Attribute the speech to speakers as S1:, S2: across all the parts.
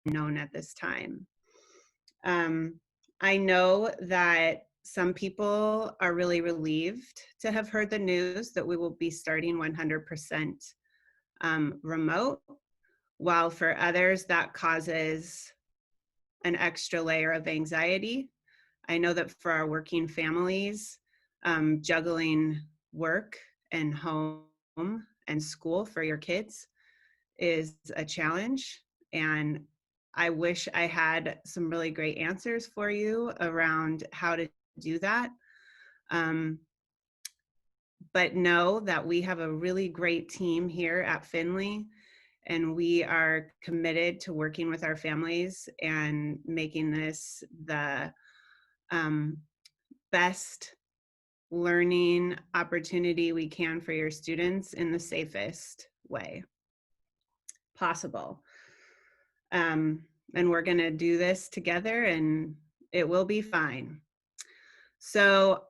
S1: unknown at this time. I know that some people are really relieved to have heard the news that we will be starting 100% remote, while for others that causes an extra layer of anxiety. I know that for our working families, juggling work and home and school for your kids is a challenge. And I wish I had some really great answers for you around how to do that. But know that we have a really great team here at Findlay, and we are committed to working with our families and making this the best learning opportunity we can for your students in the safest way possible. And we're going to do this together, and it will be fine. So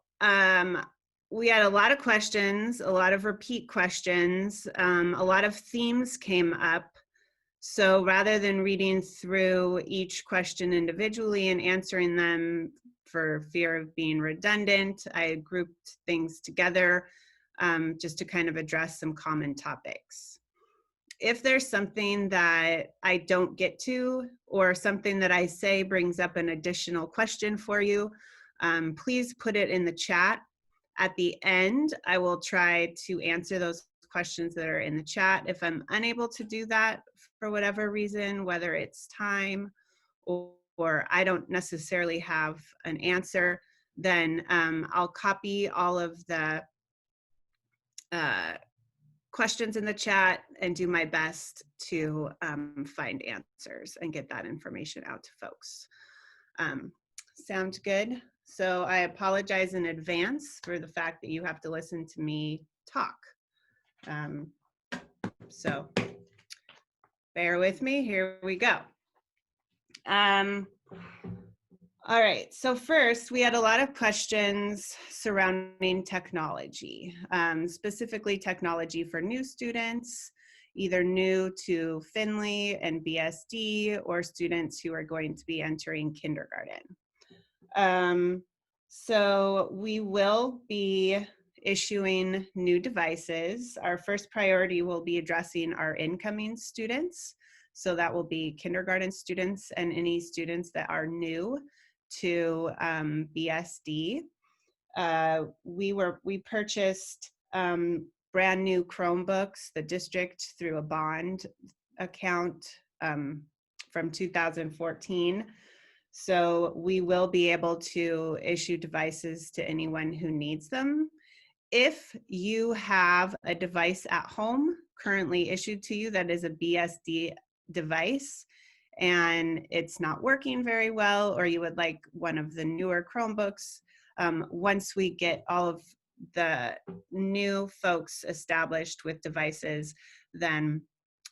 S1: we had a lot of questions, a lot of repeat questions, a lot of themes came up. So rather than reading through each question individually and answering them for fear of being redundant, I grouped things together just to kind of address some common topics. If there's something that I don't get to, or something that I say brings up an additional question for you, please put it in the chat. At the end, I will try to answer those questions that are in the chat. If I'm unable to do that for whatever reason, whether it's time or I don't necessarily have an answer, then I'll copy all of the questions in the chat and do my best to find answers and get that information out to folks. Sound good? So I apologize in advance for the fact that you have to listen to me talk. So bear with me, here we go. All right, so first we had a lot of questions surrounding technology, specifically technology for new students, either new to Findlay and BSD, or students who are going to be entering kindergarten. So we will be issuing new devices. Our first priority will be addressing our incoming students. So that will be kindergarten students and any students that are new to BSD. We purchased brand new Chromebooks, the district, through a bond account from 2014. So we will be able to issue devices to anyone who needs them. If you have a device at home currently issued to you that is a BSD device and it's not working very well, or you would like one of the newer Chromebooks, once we get all of the new folks established with devices, then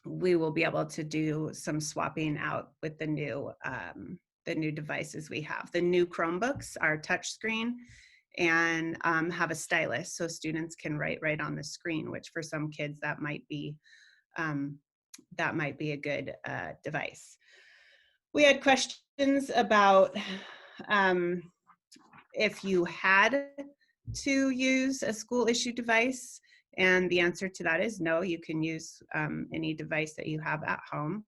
S1: we will be able to do some swapping out with the new devices we have. The new Chromebooks are touchscreen and have a stylus, so students can write right on the screen, which for some kids that might be a good device. We had questions about if you had to use a school issued device, and the answer to that is no, you can use any device that you have at home.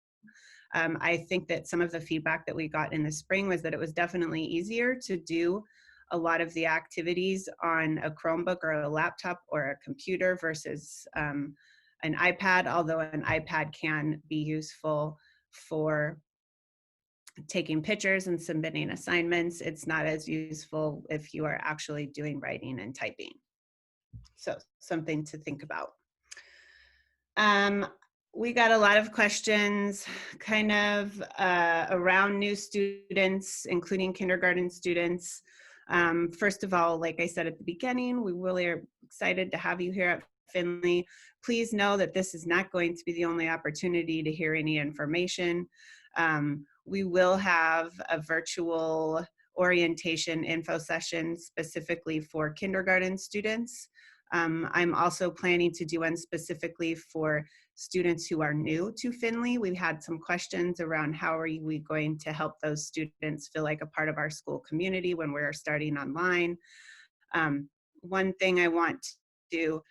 S1: I think that some of the feedback that we got in the spring was that it was definitely easier to do a lot of the activities on a Chromebook or a laptop or a computer versus an iPad, although an iPad can be useful for taking pictures and submitting assignments. It's not as useful if you are actually doing writing and typing. So something to think about. We got a lot of questions kind of around new students, including kindergarten students. First of all, like I said at the beginning, we really are excited to have you here at Findlay. Please know that this is not going to be the only opportunity to hear any information. We will have a virtual orientation info session specifically for kindergarten students. I'm also planning to do one specifically for students who are new to Findlay. We've had some questions around how are we going to help those students feel like a part of our school community when we're starting online. One thing I want to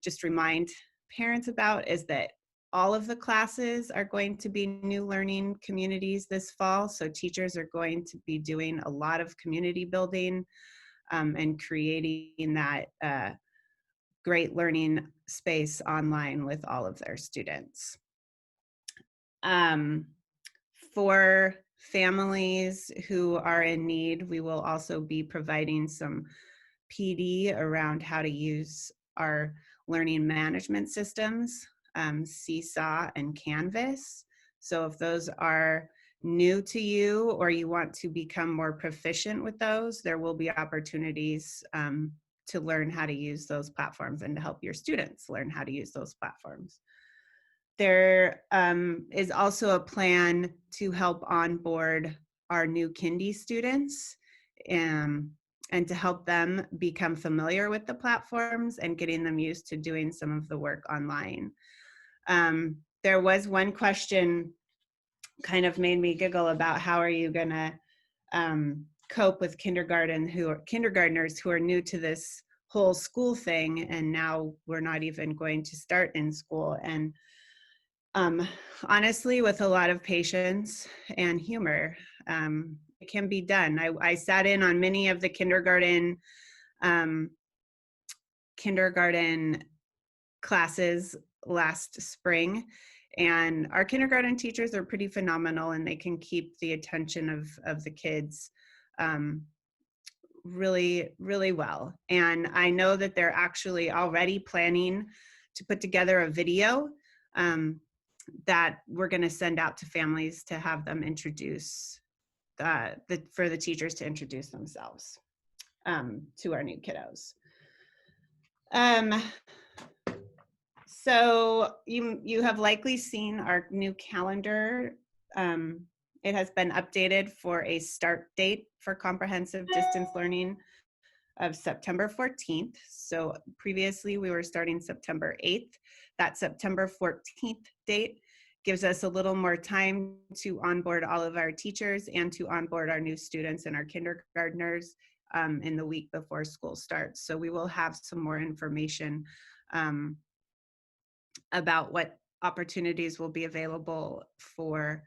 S1: just remind parents about is that all of the classes are going to be new learning communities this fall. So teachers are going to be doing a lot of community building and creating that great learning space online with all of their students. For families who are in need, we will also be providing some PD around how to use our learning management systems, Seesaw and Canvas. So if those are new to you or you want to become more proficient with those, there will be opportunities to learn how to use those platforms and to help your students learn how to use those platforms. There is also a plan to help onboard our new kindy students and to help them become familiar with the platforms and getting them used to doing some of the work online. There was one question kind of made me giggle about how are you gonna cope with kindergartners who are new to this whole school thing, and now we're not even going to start in school. And honestly, with a lot of patience and humor, it can be done. I sat in on many of the kindergarten classes last spring, and our kindergarten teachers are pretty phenomenal, and they can keep the attention of the kids really, really well. And I know that they're actually already planning to put together a video that we're going to send out to families to have them introduce for the teachers to introduce themselves to our new kiddos. So you have likely seen our new calendar. It has been updated for a start date for comprehensive distance learning of September 14th. So previously we were starting September 8th. That September 14th date gives us a little more time to onboard all of our teachers and to onboard our new students and our kindergartners in the week before school starts. So we will have some more information about what opportunities will be available for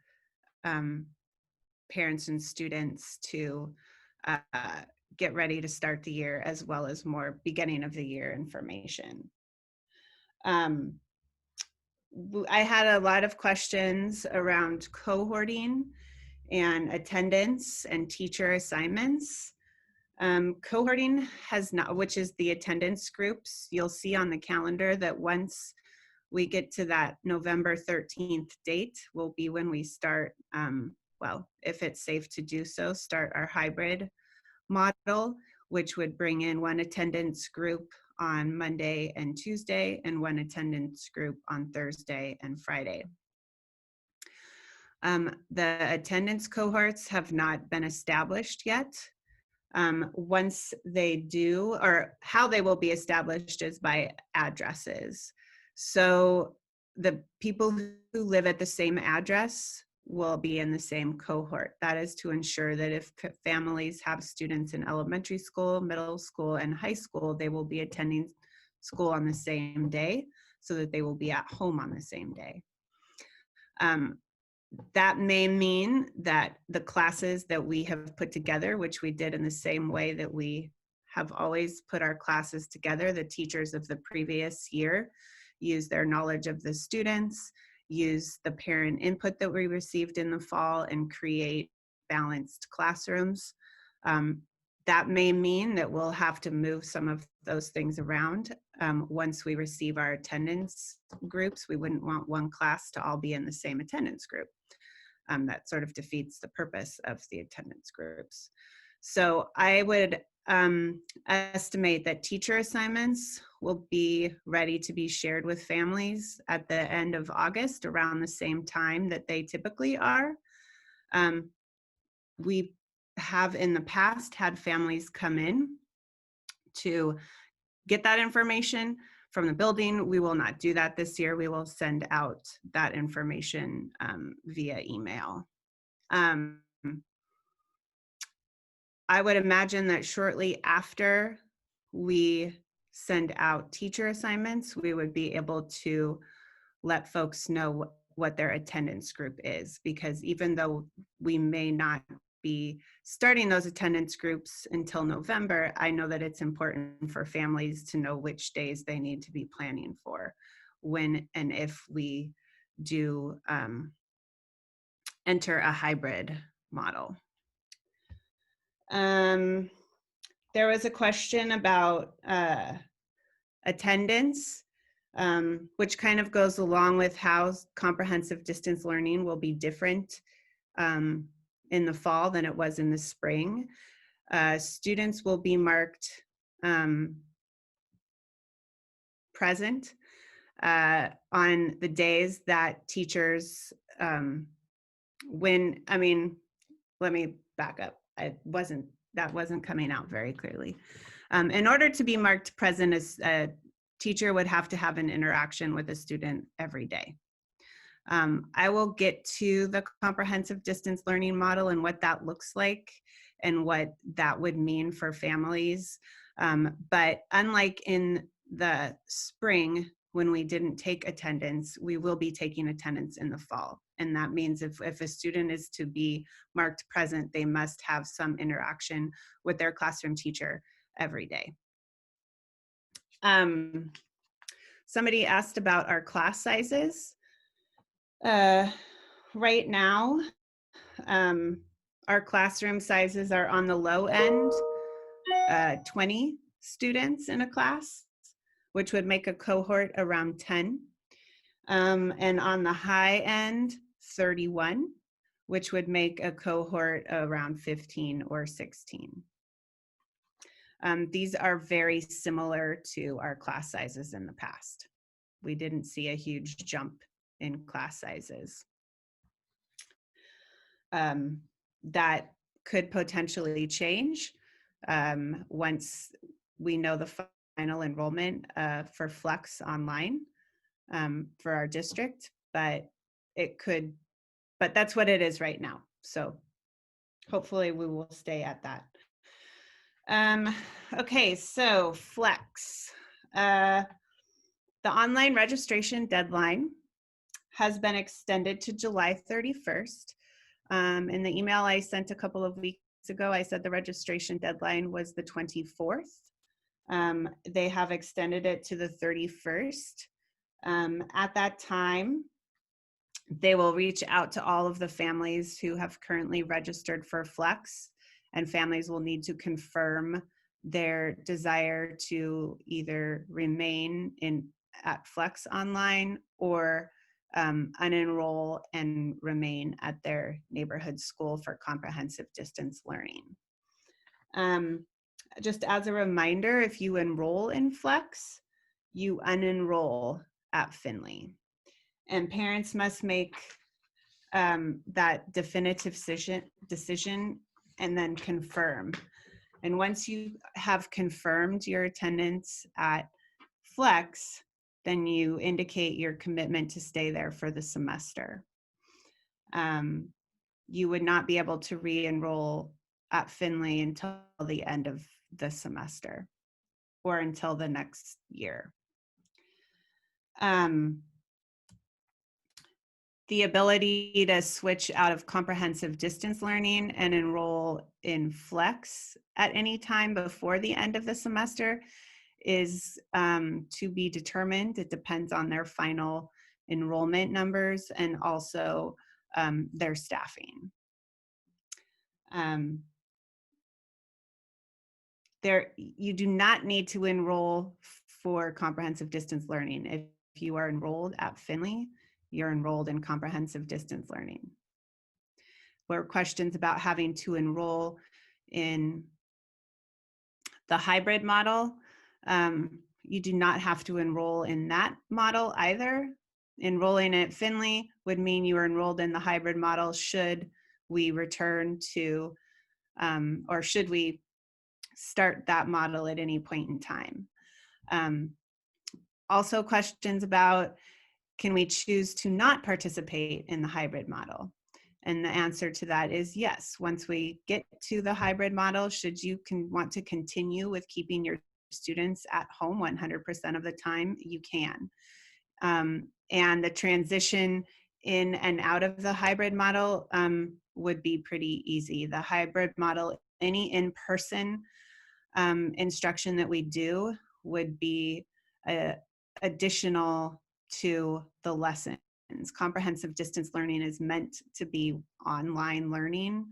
S1: parents and students to get ready to start the year, as well as more beginning of the year information. I had a lot of questions around cohorting and attendance and teacher assignments. Cohorting has not, which is the attendance groups. You'll see on the calendar that once we get to that November 13th date will be when we start, well, if it's safe to do so, start our hybrid model, which would bring in one attendance group on Monday and Tuesday and one attendance group on Thursday and Friday. The attendance cohorts have not been established yet. Once they do, or how they will be established is by addresses. So the people who live at the same address will be in the same cohort. That is to ensure that if families have students in elementary school, middle school, and high school, they will be attending school on the same day so that they will be at home on the same day. That may mean that the classes that we have put together, which we did in the same way that we have always put our classes together, the teachers of the previous year use their knowledge of the students, use the parent input that we received in the fall, and create balanced classrooms. That may mean that we'll have to move some of those things around once we receive our attendance groups. We wouldn't want one class to all be in the same attendance group. That sort of defeats the purpose of the attendance groups. So I would estimate that teacher assignments will be ready to be shared with families at the end of August, around the same time that they typically are. We have in the past had families come in to get that information, from the building. We will not do that this year. We will send out that information via email. I would imagine that shortly after we send out teacher assignments, we would be able to let folks know what their attendance group is, because even though we may not be starting those attendance groups until November, I know that it's important for families to know which days they need to be planning for when and if we do enter a hybrid model. There was a question about attendance, which kind of goes along with how comprehensive distance learning will be different in the fall than it was in the spring. Students will be marked present on the days that teachers, let me back up. That wasn't coming out very clearly. In order to be marked present, a teacher would have to have an interaction with a student every day. I will get to the comprehensive distance learning model and what that looks like and what that would mean for families. But unlike in the spring, when we didn't take attendance, we will be taking attendance in the fall. And that means if a student is to be marked present, they must have some interaction with their classroom teacher every day. Somebody asked about our class sizes. Right now, our classroom sizes are on the low end, 20 students in a class, which would make a cohort around 10. And on the high end, 31, which would make a cohort around 15 or 16. These are very similar to our class sizes in the past. We didn't see a huge jump in class sizes. That could potentially change once we know the final enrollment for Flex online for our district, but that's what it is right now. So hopefully we will stay at that. Okay, so Flex. The online registration deadline has been extended to July 31st. In the email I sent a couple of weeks ago, I said the registration deadline was the 24th. They have extended it to the 31st. At that time, they will reach out to all of the families who have currently registered for Flex, and families will need to confirm their desire to either remain at Flex online or unenroll and remain at their neighborhood school for comprehensive distance learning. Just as a reminder, if you enroll in Flex, you unenroll at Findlay. And parents must make that definitive decision and then confirm. And once you have confirmed your attendance at Flex, then you indicate your commitment to stay there for the semester. You would not be able to re-enroll at Findlay until the end of the semester or until the next year. The ability to switch out of comprehensive distance learning and enroll in Flex at any time before the end of the semester is to be determined. It depends on their final enrollment numbers and also their staffing. You do not need to enroll for comprehensive distance learning. If you are enrolled at Findlay, you're enrolled in comprehensive distance learning. There were questions about having to enroll in the hybrid model. You do not have to enroll in that model either. Enrolling at Findlay would mean you are enrolled in the hybrid model should we return to, or should we start that model at any point in time. Also questions about, can we choose to not participate in the hybrid model? And the answer to that is yes. Once we get to the hybrid model, should you want to continue with keeping your students at home 100% of the time, you can. And the transition in and out of the hybrid model would be pretty easy. The hybrid model, any in-person instruction that we do would be additional to the lessons. Comprehensive distance learning is meant to be online learning,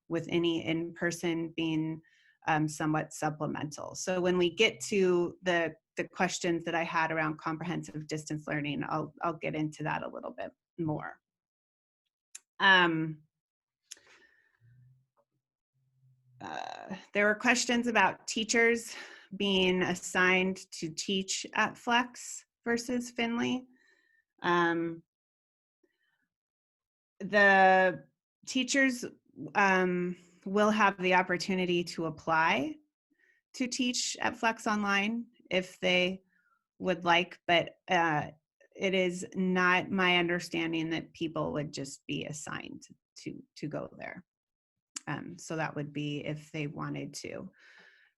S1: with any in-person being somewhat supplemental. So when we get to the questions that I had around comprehensive distance learning, I'll get into that a little bit more. There were questions about teachers being assigned to teach at Flex versus Findlay. The teachers will have the opportunity to apply to teach at Flex Online if they would like, but it is not my understanding that people would just be assigned to go there. So that would be if they wanted to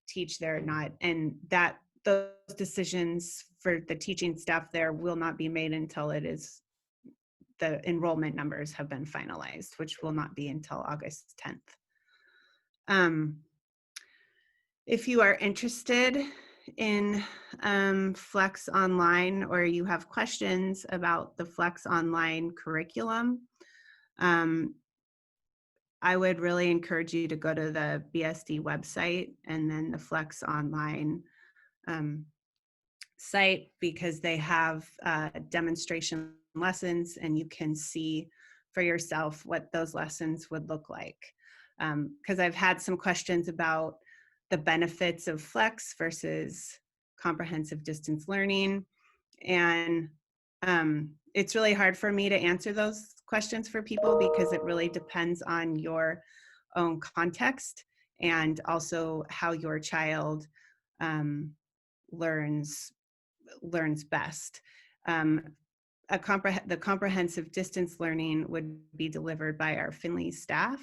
S1: teach there or not, and that those decisions for the teaching staff there will not be made until the enrollment numbers have been finalized, which will not be until August 10th. If you are interested in Flex Online, or you have questions about the Flex Online curriculum, I would really encourage you to go to the BSD website and then the Flex Online site, because they have demonstration lessons, and you can see for yourself what those lessons would look like. Because I've had some questions about the benefits of Flex versus comprehensive distance learning, and it's really hard for me to answer those questions for people, because it really depends on your own context and also how your child learns best. The comprehensive distance learning would be delivered by our Findlay staff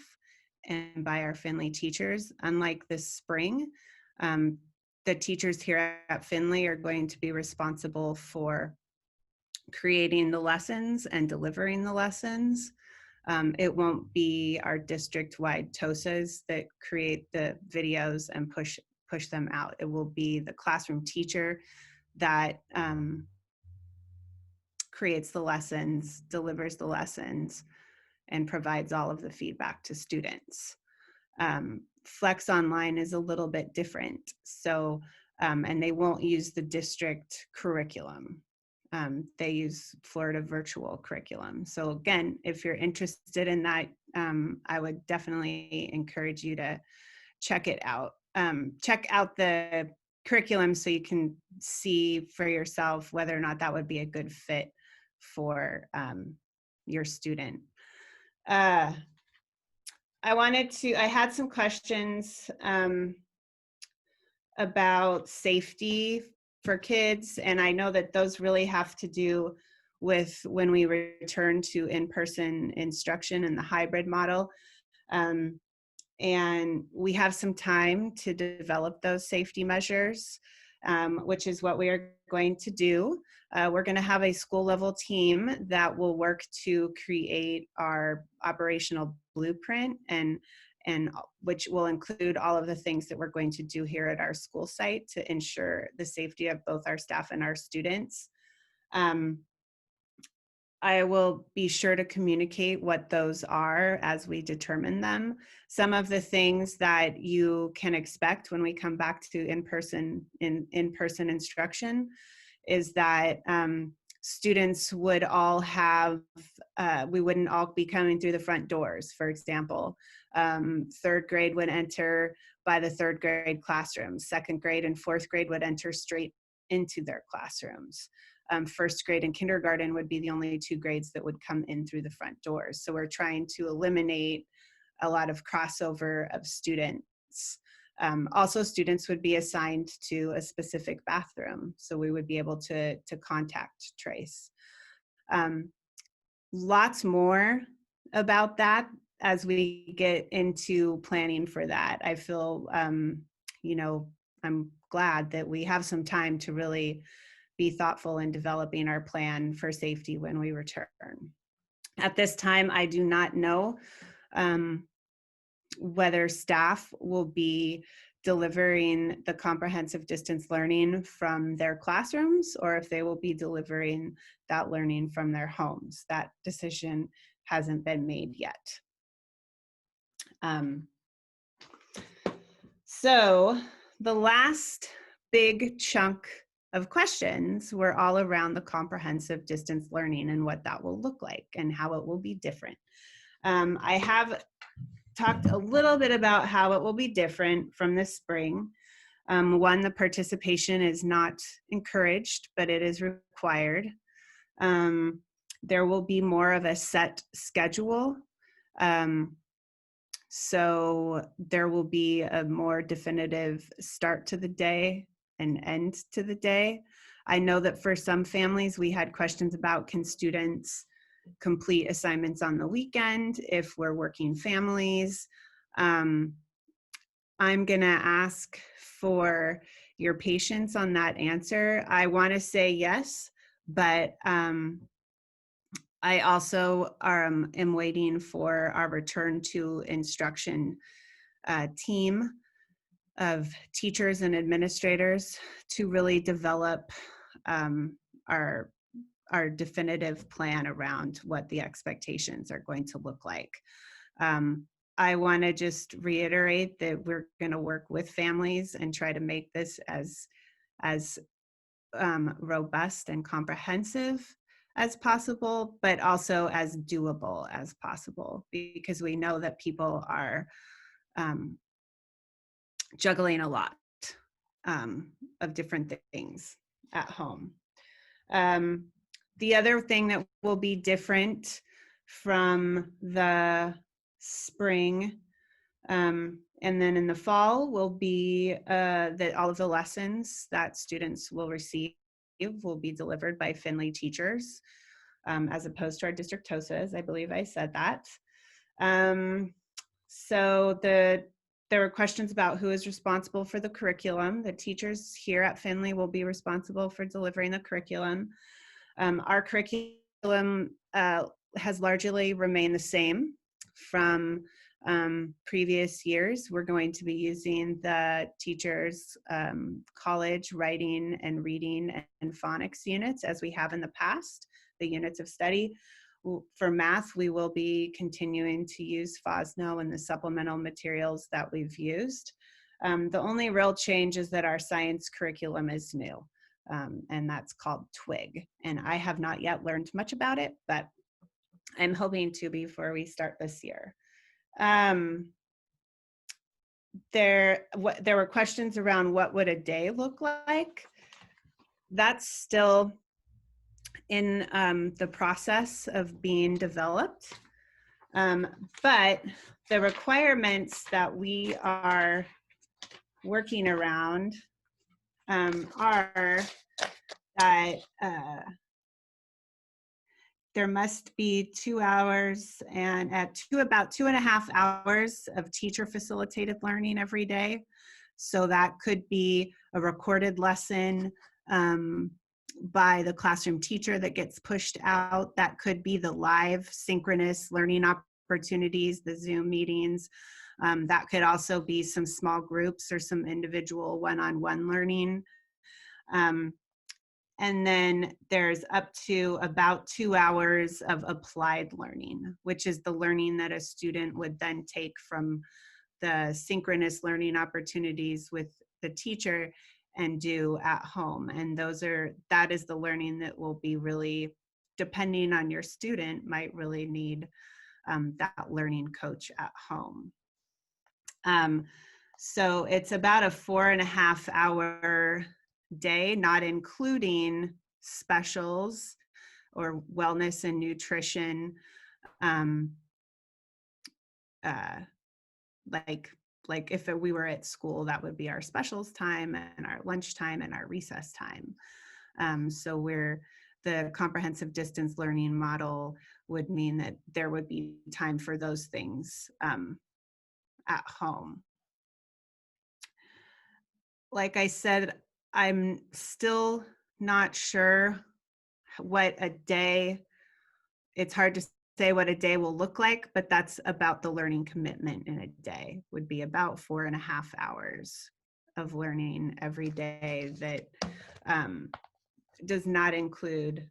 S1: and by our Findlay teachers. Unlike this spring, the teachers here at Findlay are going to be responsible for creating the lessons and delivering the lessons. It won't be our district-wide TOSAs that create the videos and push them out. It will be the classroom teacher that creates the lessons, delivers the lessons, and provides all of the feedback to students. Flex Online is a little bit different. So, and they won't use the district curriculum. They use Florida virtual curriculum. So again, if you're interested in that, I would definitely encourage you to check it out. Check out the curriculum so you can see for yourself whether or not that would be a good fit for your student. I had some questions about safety for kids, and I know that those really have to do with when we return to in-person instruction in the hybrid model. And we have some time to develop those safety measures, which is what we are going to do. We're going to have a school level team that will work to create our operational blueprint, and which will include all of the things that we're going to do here at our school site to ensure the safety of both our staff and our students. I will be sure to communicate what those are as we determine them. Some of the things that you can expect when we come back to in-person instruction is that students would all have, we wouldn't all be coming through the front doors, for example. Third grade would enter by the third grade classrooms. Second grade and fourth grade would enter straight into their classrooms. First grade and kindergarten would be the only two grades that would come in through the front doors. So we're trying to eliminate a lot of crossover of students. Also, students would be assigned to a specific bathroom, so we would be able to contact trace. Lots more about that as we get into planning for that. I feel, you know, I'm glad that we have some time to really be thoughtful in developing our plan for safety when we return. At this time, I do not know whether staff will be delivering the comprehensive distance learning from their classrooms or if they will be delivering that learning from their homes. That decision hasn't been made yet. So the last big chunk of questions were all around the comprehensive distance learning and what that will look like and how it will be different. I have talked a little bit about how it will be different from this spring. One, the participation is not encouraged, but it is required. There will be more of a set schedule. So there will be a more definitive start to the day and end to the day. I know that for some families, we had questions about, can students complete assignments on the weekend if we're working families? I'm gonna ask for your patience on that answer. I wanna say yes, but I also am waiting for our return to instruction team of teachers and administrators to really develop our definitive plan around what the expectations are going to look like. I want to just reiterate that we're going to work with families and try to make this as robust and comprehensive as possible, but also as doable as possible, because we know that people are juggling a lot of different things at home. The other thing that will be different from the spring and then in the fall will be that all of the lessons that students will receive will be delivered by Finley teachers as opposed to our district TOSAs. I believe I said that. So there were questions about who is responsible for the curriculum. The teachers here at Finley will be responsible for delivering the curriculum. Our curriculum has largely remained the same from previous years. We're going to be using the teachers' college writing and reading and phonics units as we have in the past, the units of study. For math, we will be continuing to use FOSNO and the supplemental materials that we've used. The only real change is that our science curriculum is new, and that's called TWIG. And I have not yet learned much about it, but I'm hoping to before we start this year. There were questions around what would a day look like. That's still in the process of being developed. But the requirements that we are working around are that there must be 2 hours and about 2.5 hours of teacher facilitated learning every day. So that could be a recorded lesson by the classroom teacher that gets pushed out. That could be the live synchronous learning opportunities, the Zoom meetings. That could also be some small groups or some individual one-on-one learning. And then there's up to about 2 hours of applied learning, which is the learning that a student would then take from the synchronous learning opportunities with the teacher and do at home. And that is the learning that will be really, depending on your student, might really need that learning coach at home. So it's about a 4.5 hour day, not including specials or wellness and nutrition, like like if we were at school, that would be our specials time and our lunch time and our recess time. So the comprehensive distance learning model would mean that there would be time for those things at home. Like I said, I'm still not sure what a day, it's hard to say what a day will look like, but that's about the learning commitment in a day, would be about 4.5 hours of learning every day that does not include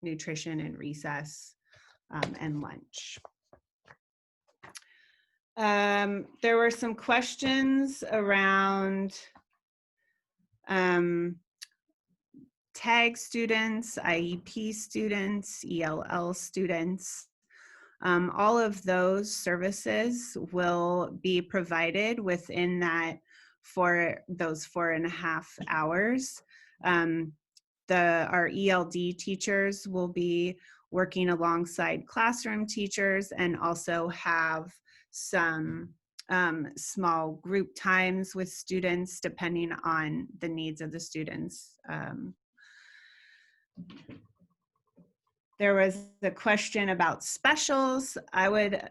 S1: nutrition and recess and lunch. There were some questions around TAG students, IEP students, ELL students. All of those services will be provided within that for those 4.5 hours. Our ELD teachers will be working alongside classroom teachers and also have some small group times with students depending on the needs of the students. There was a question about specials. I would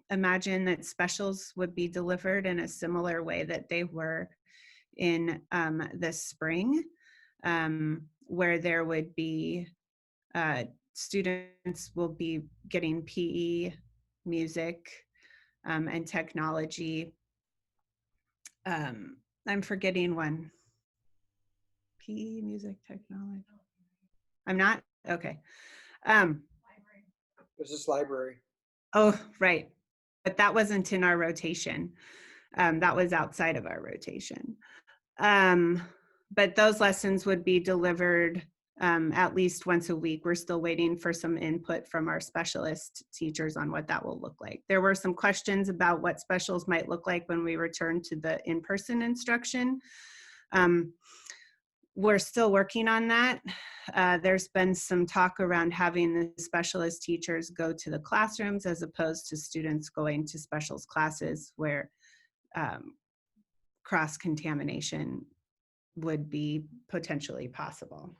S1: imagine that specials would be delivered in a similar way that they were in the spring, where there would be students will be getting PE, music, and technology. I'm forgetting one. PE, music, technology. I'm not? Okay.
S2: There's this library.
S1: Oh, right. But that wasn't in our rotation. That was outside of our rotation. But those lessons would be delivered at least once a week. We're still waiting for some input from our specialist teachers on what that will look like. There were some questions about what specials might look like when we return to the in-person instruction. We're still working on that. There's been some talk around having the specialist teachers go to the classrooms as opposed to students going to specials classes where cross-contamination would be potentially possible.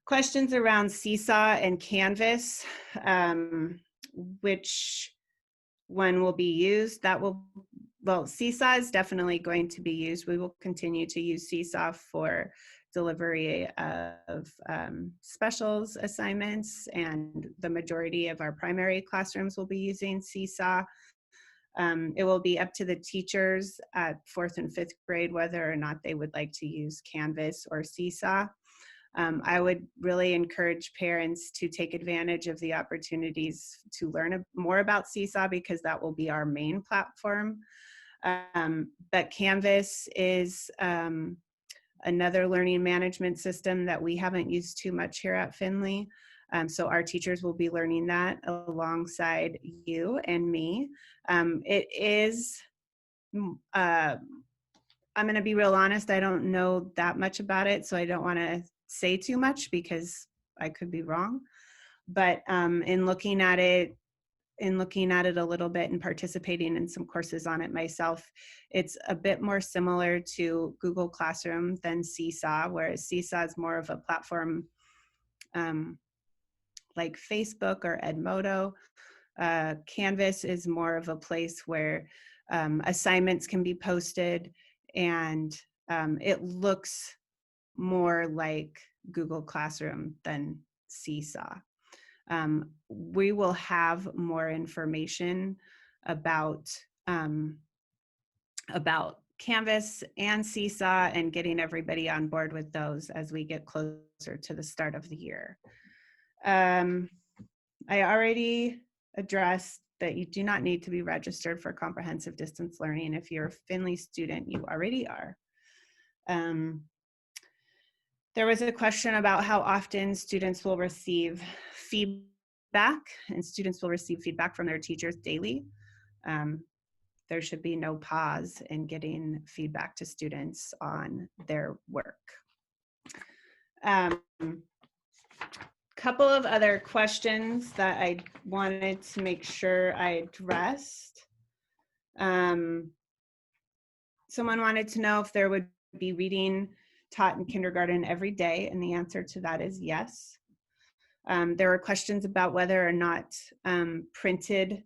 S1: Questions around Seesaw and Canvas, which one will be used? Well, Seesaw is definitely going to be used. We will continue to use Seesaw for delivery of specials assignments, and the majority of our primary classrooms will be using Seesaw. It will be up to the teachers at 4th and 5th grade whether or not they would like to use Canvas or Seesaw. I would really encourage parents to take advantage of the opportunities to learn more about Seesaw because that will be our main platform. But Canvas is another learning management system that we haven't used too much here at Findlay. So our teachers will be learning that alongside you and me. It is, I'm going to be real honest, I don't know that much about it, so I don't want to say too much because I could be wrong. But in looking at it a little bit and participating in some courses on it myself, it's a bit more similar to Google Classroom than Seesaw, whereas Seesaw is more of a platform like Facebook or Edmodo. Canvas is more of a place where assignments can be posted, and it looks more like Google Classroom than Seesaw. We will have more information about Canvas and Seesaw and getting everybody on board with those as we get closer to the start of the year. I already addressed that you do not need to be registered for comprehensive distance learning. If you're a Findlay student, you already are. There was a question about how often students will receive feedback, and students will receive feedback from their teachers daily. There should be no pause in getting feedback to students on their work. Couple of other questions that I wanted to make sure I addressed. Someone wanted to know if there would be reading taught in kindergarten every day, and the answer to that is yes. There were questions about whether or not printed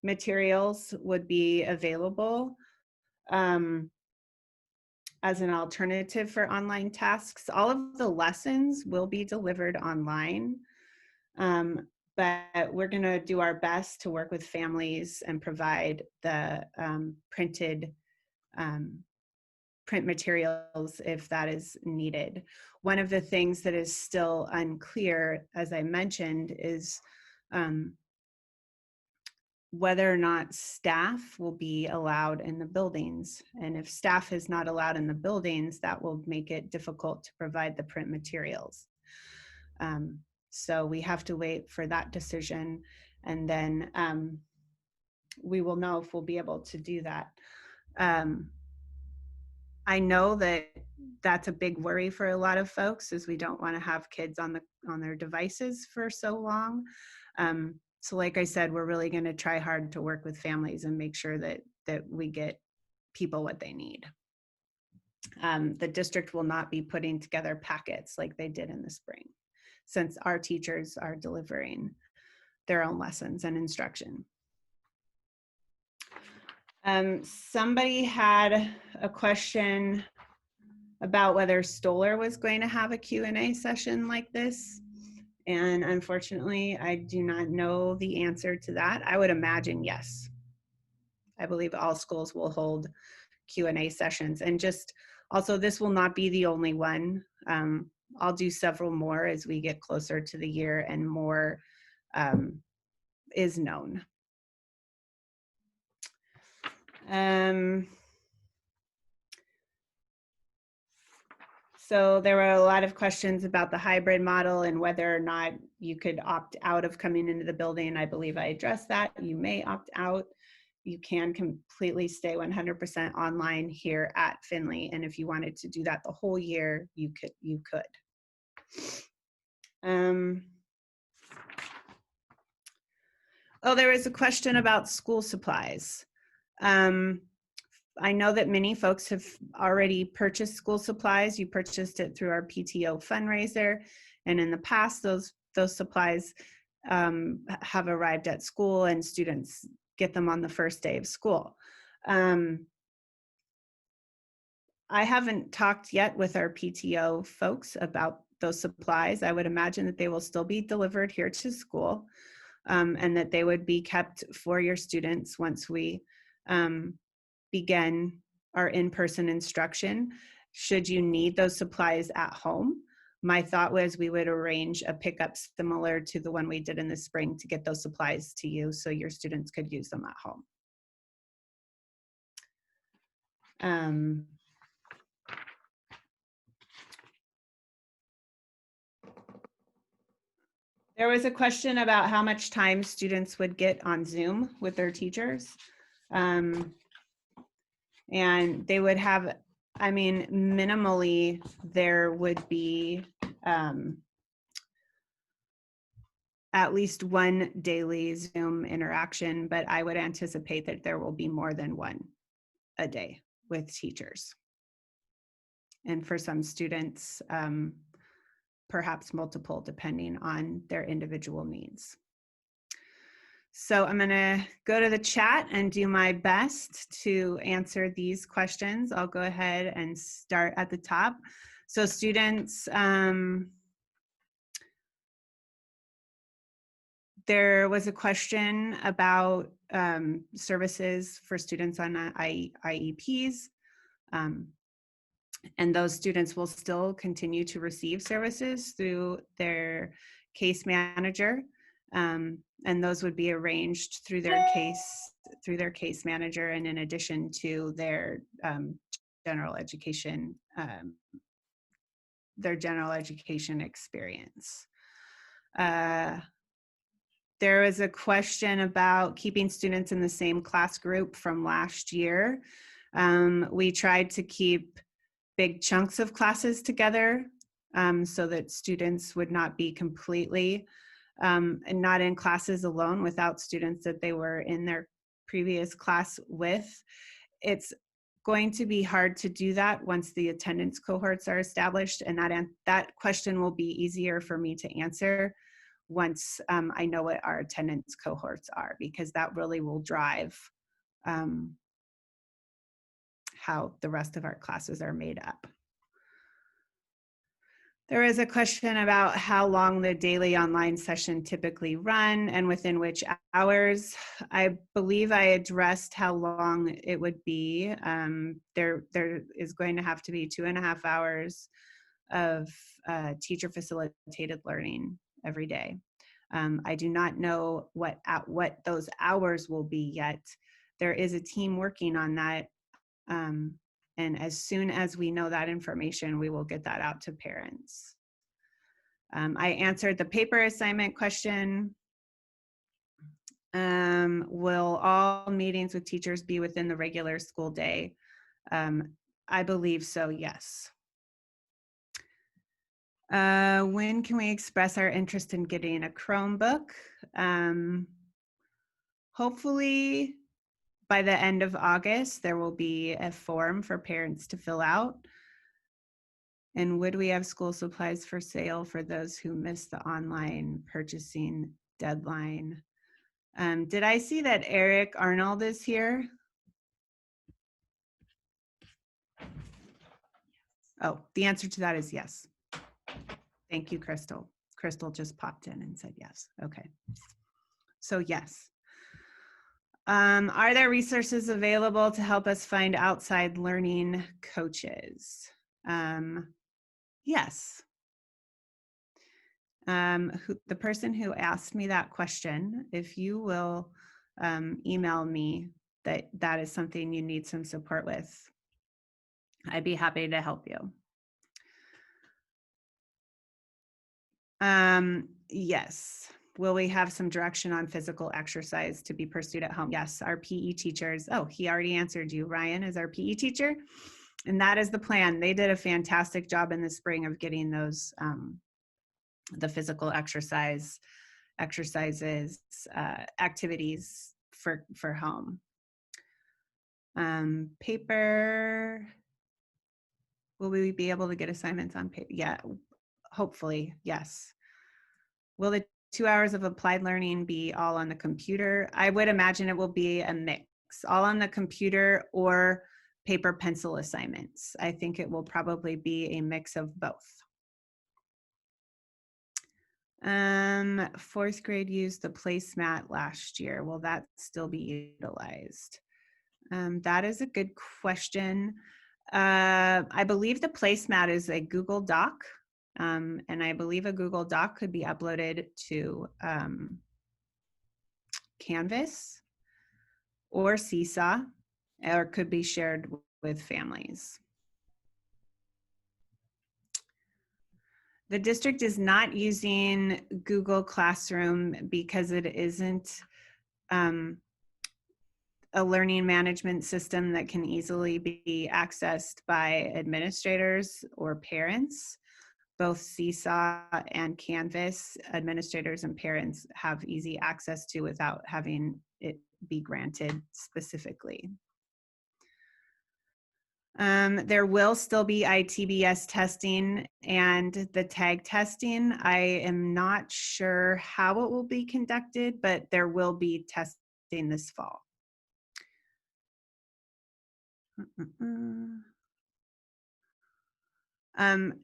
S1: materials would be available as an alternative for online tasks. All of the lessons will be delivered online, but we're going to do our best to work with families and provide the printed print materials if that is needed. One of the things that is still unclear, as I mentioned, is whether or not staff will be allowed in the buildings. And if staff is not allowed in the buildings, that will make it difficult to provide the print materials. So we have to wait for that decision, and then we will know if we'll be able to do that. I know that that's a big worry for a lot of folks, is we don't want to have kids on their devices for so long. So like I said, we're really going to try hard to work with families and make sure that we get people what they need. The district will not be putting together packets like they did in the spring, since our teachers are delivering their own lessons and instruction. Somebody had a question about whether Stoller was going to have a Q&A session like this. And unfortunately, I do not know the answer to that. I would imagine yes. I believe all schools will hold Q&A sessions. And just also, this will not be the only one. I'll do several more as we get closer to the year and more is known. So there were a lot of questions about the hybrid model and whether or not you could opt out of coming into the building. I believe I addressed that. You may opt out. You can completely stay 100% online here at Findlay. And if you wanted to do that the whole year, you could. Oh, there was a question about school supplies. I know that many folks have already purchased school supplies. You purchased it through our PTO fundraiser. And in the past, those supplies have arrived at school and students get them on the first day of school. I haven't talked yet with our PTO folks about those supplies. I would imagine that they will still be delivered here to school and that they would be kept for your students once we begin our in-person instruction. Should you need those supplies at home, my thought was we would arrange a pickup similar to the one we did in the spring to get those supplies to you so your students could use them at home. There was a question about how much time students would get on Zoom with their teachers. And they would have, I mean, minimally, there would be at least one daily Zoom interaction, but I would anticipate that there will be more than one a day with teachers. And for some students, perhaps multiple, depending on their individual needs. So I'm gonna go to the chat and do my best to answer these questions. I'll go ahead and start at the top. So students, there was a question about services for students on IEPs. And those students will still continue to receive services through their case manager. And those would be arranged through their case manager, and in addition to their general education experience. There was a question about keeping students in the same class group from last year. We tried to keep big chunks of classes together so that students would not be completely and not in classes alone without students that they were in their previous class with. It's going to be hard to do that once the attendance cohorts are established, and that question will be easier for me to answer once I know what our attendance cohorts are, because that really will drive how the rest of our classes are made up. There is a question about how long the daily online session typically run and within which hours. I believe I addressed how long it would be. There is going to have to be 2.5 hours of teacher facilitated learning every day. I do not know what those hours will be yet. There is a team working on that. And as soon as we know that information, we will get that out to parents. I answered the paper assignment question. Will all meetings with teachers be within the regular school day? I believe so, yes. When can we express our interest in getting a Chromebook? Hopefully by the end of August, there will be a form for parents to fill out. And would we have school supplies for sale for those who missed the online purchasing deadline? Did I see that Eric Arnold is here? Oh, the answer to that is yes. Thank you, Crystal. Crystal just popped in and said yes. Okay. So yes. Are there resources available to help us find outside learning coaches? Yes. The person who asked me that question, if you will email me that is something you need some support with, I'd be happy to help you. Yes. Will we have some direction on physical exercise to be pursued at home? Yes, our PE teachers. Oh, he already answered you. Ryan is our PE teacher. And that is the plan. They did a fantastic job in the spring of getting those, the physical exercises, activities for home. Paper. Will we be able to get assignments on paper? Yeah, hopefully, yes. Will the 2 hours of applied learning be all on the computer? I would imagine it will be a mix, all on the computer or paper pencil assignments. I think it will probably be a mix of both. Fourth grade used the placemat last year. Will that still be utilized? That is a good question. I believe the placemat is a Google Doc. And I believe a Google Doc could be uploaded to Canvas or Seesaw, or could be shared with families. The district is not using Google Classroom because it isn't a learning management system that can easily be accessed by administrators or parents. Both Seesaw and Canvas administrators and parents have easy access to without having it be granted specifically. There will still be ITBS testing and the tag testing. I am not sure how it will be conducted, but there will be testing this fall.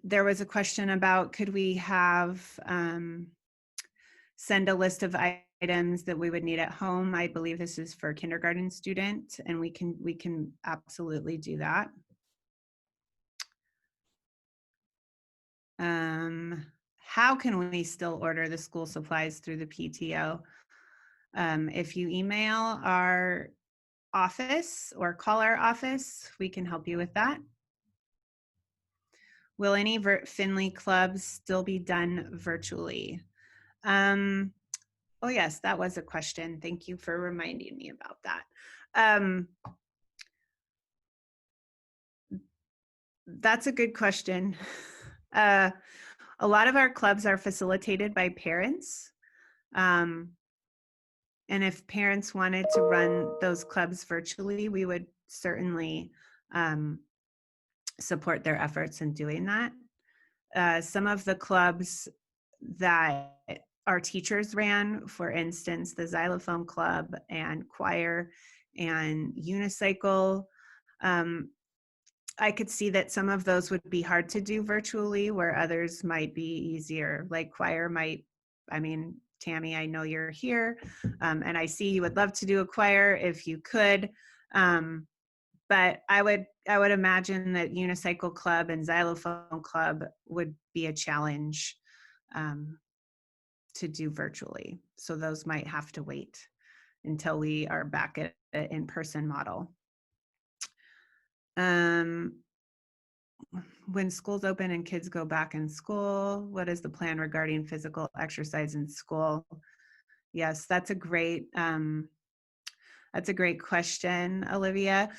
S1: There was a question about could we have send a list of items that we would need at home. I believe this is for kindergarten student, and we can absolutely do that. How can we still order the school supplies through the PTO? If you email our office or call our office, we can help you with that. Will any Finley clubs still be done virtually? Oh yes, that was a question. Thank you for reminding me about that. That's a good question. A lot of our clubs are facilitated by parents. And if parents wanted to run those clubs virtually, we would certainly support their efforts in doing that. Some of the clubs that our teachers ran, for instance, the xylophone club and choir and unicycle, I could see that some of those would be hard to do virtually, where others might be easier. Like choir might, I mean, Tammy, I know you're here, and I see you would love to do a choir if you could. But I would imagine that unicycle club and xylophone club would be a challenge to do virtually. So those might have to wait until we are back at an in-person model. When schools open and kids go back in school, what is the plan regarding physical exercise in school? Yes, that's a great question, Olivia.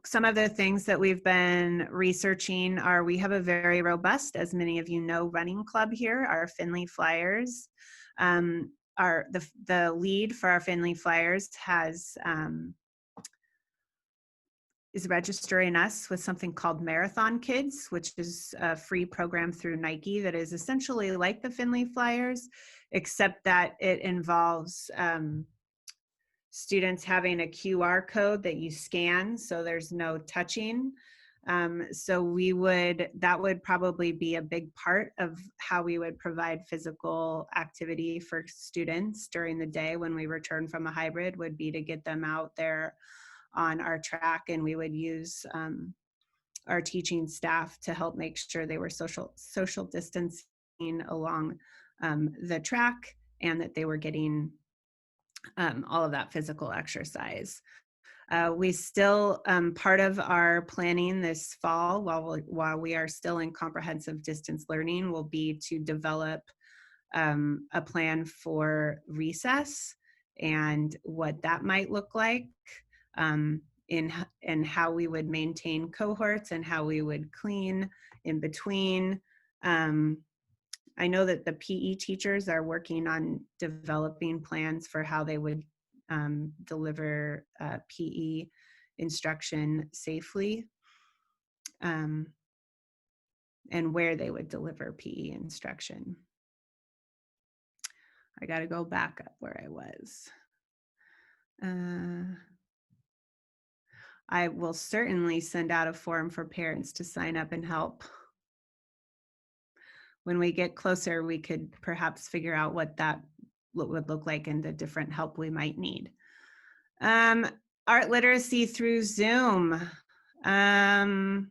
S1: Some of the things that we've been researching are, we have a very robust, as many of you know, running club here, our Findlay Flyers. The lead for our Findlay Flyers is registering us with something called Marathon Kids, which is a free program through Nike that is essentially like the Findlay Flyers, except that it involves students having a QR code that you scan, so there's no touching. So that would probably be a big part of how we would provide physical activity for students during the day when we return from a hybrid, would be to get them out there on our track, and we would use our teaching staff to help make sure they were social distancing along the track, and that they were getting all of that physical exercise. We still, part of our planning this fall, while we are still in comprehensive distance learning, will be to develop a plan for recess and what that might look like, in how we would maintain cohorts and how we would clean in between. I know that the PE teachers are working on developing plans for how they would deliver PE instruction safely, and where they would deliver PE instruction. I got to go back up where I was. I will certainly send out a form for parents to sign up and help. When we get closer, we could perhaps figure out what that would look like and the different help we might need. Art literacy through Zoom. That's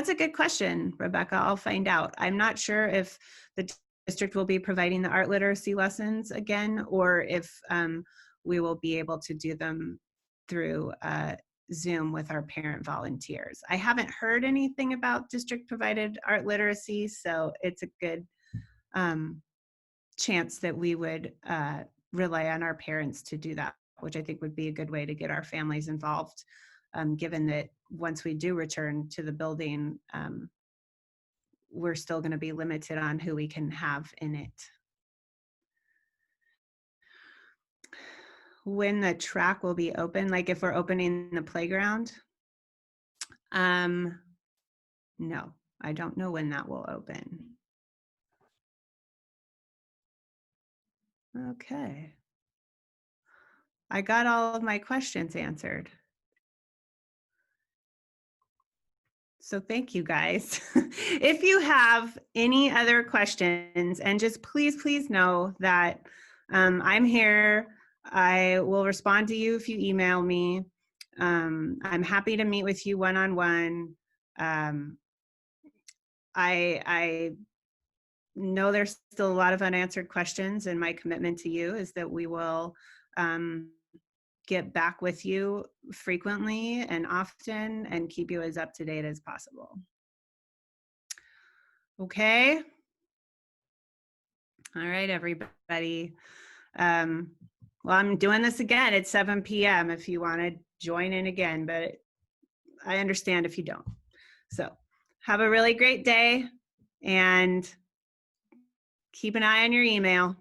S1: a good question, Rebecca. I'll find out. I'm not sure if the district will be providing the art literacy lessons again, or if we will be able to do them through Zoom with our parent volunteers. I haven't heard anything about district provided art literacy, so it's a good chance that we would rely on our parents to do that, which I think would be a good way to get our families involved, given that once we do return to the building, we're still going to be limited on who we can have in it. When the track will be open, like if we're opening the playground? No, I don't know when that will open. Okay. I got all of my questions answered. So thank you guys. If you have any other questions, and just please know that I'm here. I will respond to you if you email me. I'm happy to meet with you one-on-one. I know there's still a lot of unanswered questions, and my commitment to you is that we will get back with you frequently and often and keep you as up to date as possible. Okay. All right, everybody. Well, I'm doing this again at 7 p.m. if you want to join in again, but I understand if you don't. So have a really great day and keep an eye on your email.